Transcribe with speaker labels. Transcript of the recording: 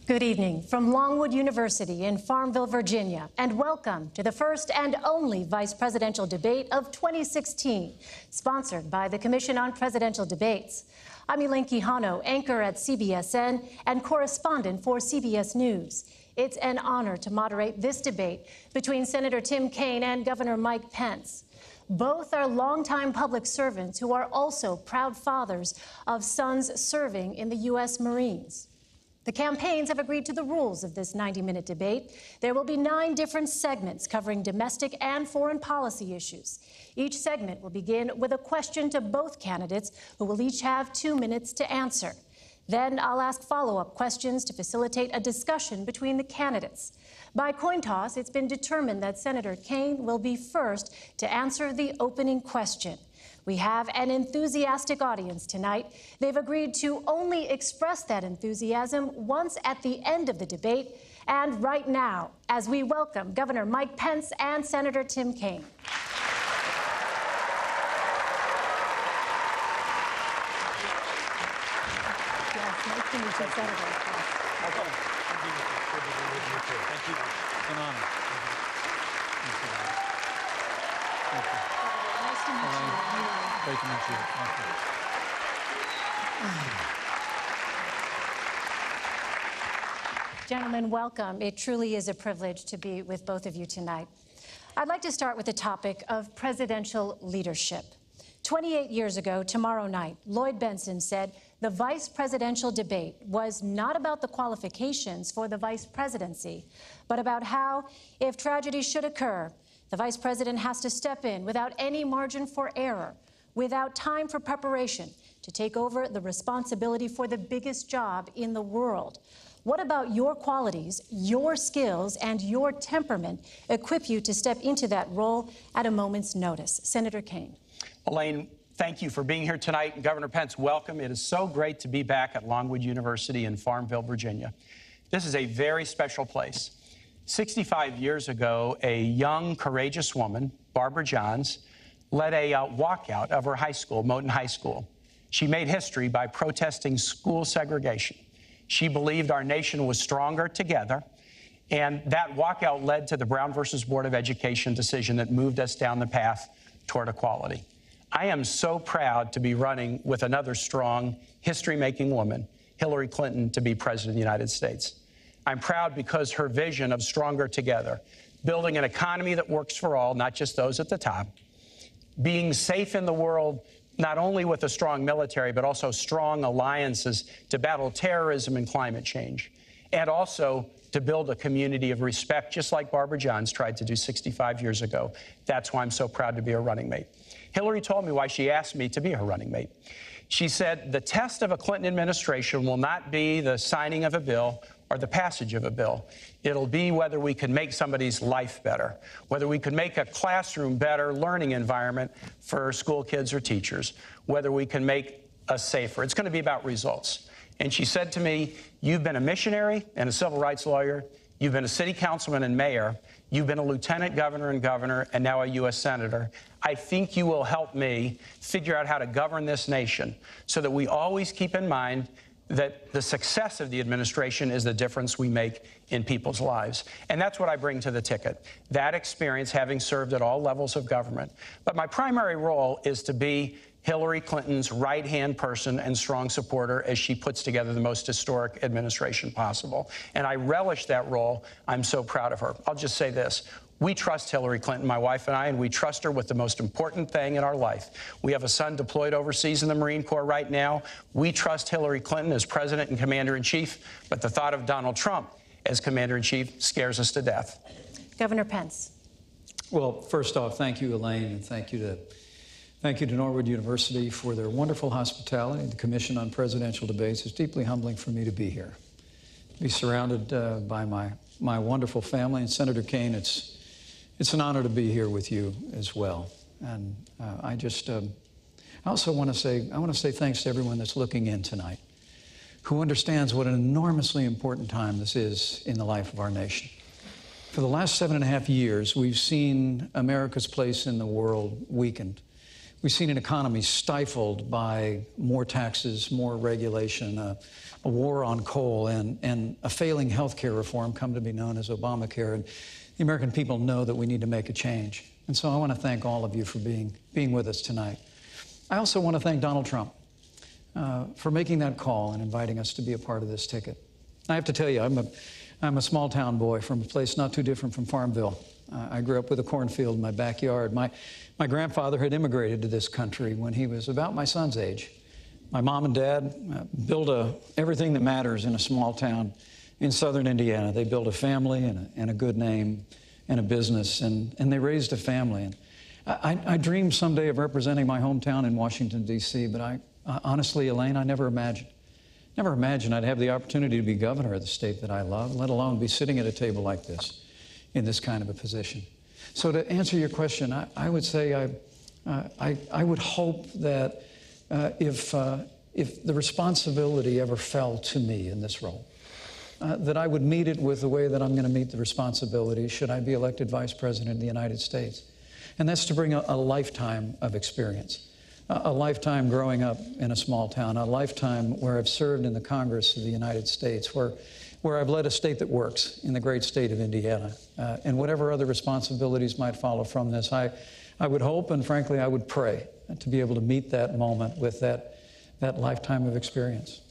Speaker 1: Good evening from Longwood University in Farmville, Virginia, and welcome to the first and only vice presidential debate of 2016, sponsored by the Commission on Presidential Debates. I'm Elaine Quijano, anchor at CBSN and correspondent for CBS News. It's an honor to moderate this debate between Senator Tim Kaine and Governor Mike Pence. Both are longtime public servants who are also proud fathers of sons serving in the U.S. Marines. The campaigns have agreed to the rules of this 90-minute debate. There will be 9 different segments covering domestic and foreign policy issues. Each segment will begin with a question to both candidates, who will each have 2 minutes to answer. Then I'll ask follow-up questions to facilitate a discussion between the candidates. By coin toss, it's been determined that Senator Kaine will be first to answer the opening question. We have an enthusiastic audience tonight. They've agreed to only express that enthusiasm once at the end of the debate, and right now, as we welcome Governor Mike Pence and Senator Tim Kaine. Yes, nice to meet you, Senator.
Speaker 2: Thank you. It's an honor. Thank you.
Speaker 1: Nice to meet you.
Speaker 2: Great to meet you. Thank you.
Speaker 1: Gentlemen, welcome. It truly is a privilege to be with both of you tonight. I'd like to start with the topic of presidential leadership. 28 years ago, tomorrow night, Lloyd Bentsen said the vice presidential debate was not about the qualifications for the vice presidency, but about how, if tragedy should occur, the vice president has to step in without any margin for error, without time for preparation, to take over the responsibility for the biggest job in the world. What about your qualities, your skills, and your temperament equip you to step into that role at a moment's notice? Senator Kaine.
Speaker 3: Elaine, thank you for being here tonight. And Governor Pence, welcome. It is so great to be back at Longwood University in Farmville, Virginia. This is a very special place. 65 years ago, a young, courageous woman, Barbara Johns, led a walkout of her high school, Moton High School. She made history by protesting school segregation. She believed our nation was stronger together, and that walkout led to the Brown versus Board of Education decision that moved us down the path toward equality. I am so proud to be running with another strong, history-making woman, Hillary Clinton, to be President of the United States. I'm proud because her vision of stronger together, building an economy that works for all, not just those at the top, being safe in the world, not only with a strong military, but also strong alliances to battle terrorism and climate change, and also to build a community of respect, just like Barbara Johns tried to do 65 years ago. That's why I'm so proud to be her running mate. Hillary told me why she asked me to be her running mate. She said, the test of a Clinton administration will not be the signing of a bill or the passage of a bill. It'll be whether we can make somebody's life better, whether we can make a classroom better learning environment for school kids or teachers, whether we can make us safer. It's going to be about results. And she said to me, you've been a missionary and a civil rights lawyer. You've been a city councilman and mayor. You've been a lieutenant governor and now a U.S. senator. I think you will help me figure out how to govern this nation so that we always keep in mind that the success of the administration is the difference we make in people's lives. And that's what I bring to the ticket, that experience, having served at all levels of government. But my primary role is to be Hillary Clinton's right-hand person and strong supporter as she puts together the most historic administration possible. And I relish that role. I'm so proud of her. I'll just say this. We trust Hillary Clinton, my wife and I, and we trust her with the most important thing in our life. We have a son deployed overseas in the Marine Corps right now. We trust Hillary Clinton as President and Commander-in-Chief, but the thought of Donald Trump as Commander-in-Chief scares us to death.
Speaker 1: Governor Pence.
Speaker 2: Well, first off, thank you, Elaine, and thank you to Norwood University for their wonderful hospitality. The Commission on Presidential Debates. It's deeply humbling for me to be here, to be surrounded by my wonderful family. And Senator Kaine, it's an honor to be here with you as well. And I also want to say thanks to everyone that's looking in tonight, who understands what an enormously important time this is in the life of our nation. For the last 7.5 years, we've seen America's place in the world weakened. We've seen an economy stifled by more taxes, more regulation, a war on coal, and a failing health care reform come to be known as Obamacare. And the American people know that we need to make a change. And so I want to thank all of you for being with us tonight. I also want to thank Donald Trump for making that call and inviting us to be a part of this ticket. I have to tell you, I'm a small town boy from a place not too different from Farmville. I grew up with a cornfield in my backyard. My grandfather had immigrated to this country when he was about my son's age. My mom and dad built everything that matters in a small town in southern Indiana. They built a family and a good name and a business, and they raised a family. And I dreamed someday of representing my hometown in Washington, D.C., but honestly, Elaine, I never imagined I'd have the opportunity to be governor of the state that I love, let alone be sitting at a table like this in this kind of a position. So to answer your question, I would say I would hope that if the responsibility ever fell to me in this role, that I would meet it with the way that I'm going to meet the responsibility should I be elected Vice President of the United States. And that's to bring a lifetime of experience, a lifetime growing up in a small town, a lifetime where I've served in the Congress of the United States, where I've led a state that works in the great state of Indiana. And whatever other responsibilities might follow from this, I would hope, and frankly, I would pray to be able to meet that moment with that lifetime of experience.